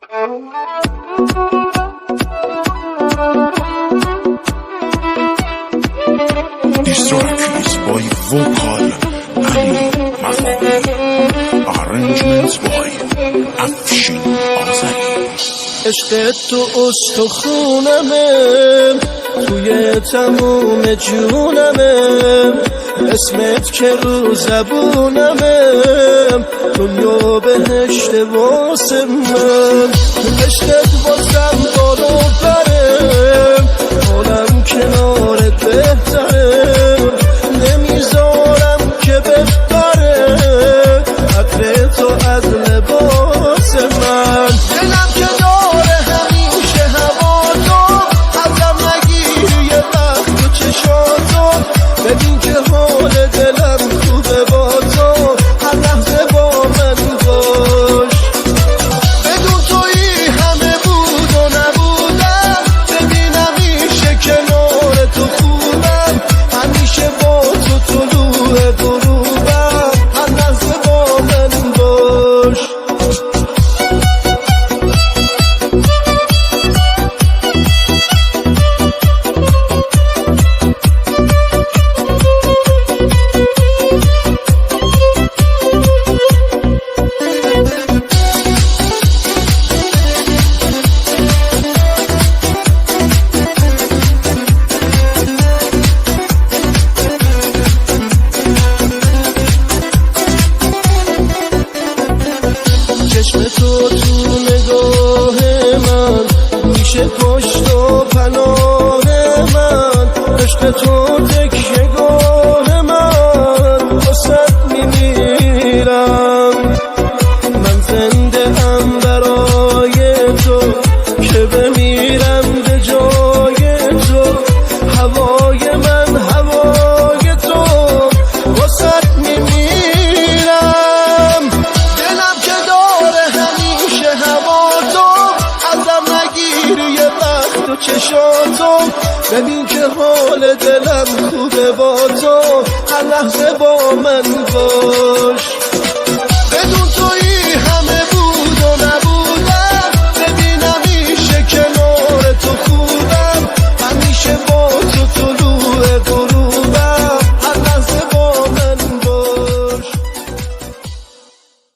This track is by Vocal Ali Mafami. Arrangements by Afshin Azari. عشق تو استخونمه، توی تموم جونمه، اسمت که رو زبونمه، دنیا بهشت واسه من، عشقت واسم بالو بره، حالم کنارت بهتره، نمیذارم که بهتره، عطر تو از لباس من، دلم که داره همیشه هوا تو، ازم نگیر یه وقت تو چشاتو، ببین که حال دلم خوبه با تو، هر لحظه با من باش، بدون تویی همه بود و نبودم، ببین همیشه کنار تو خوبم، همیشه با تو طلوع غروبم، هر لحظه با من باش. چشم تو تو نگاه من میشه پشت و پناه من، عشق تو تکیه‌گاه من، واسه میمیرم، من زنده ام برای تو که بمیرم به جای تو، هوای من هوای تو، واسه میمیرم، دلم که داره همیشه هوا تو، ازم نگیر یه وقت تو چشاتو، ببین که حال دلم خوبه با تو، هر لحظه با من باش، بدون تو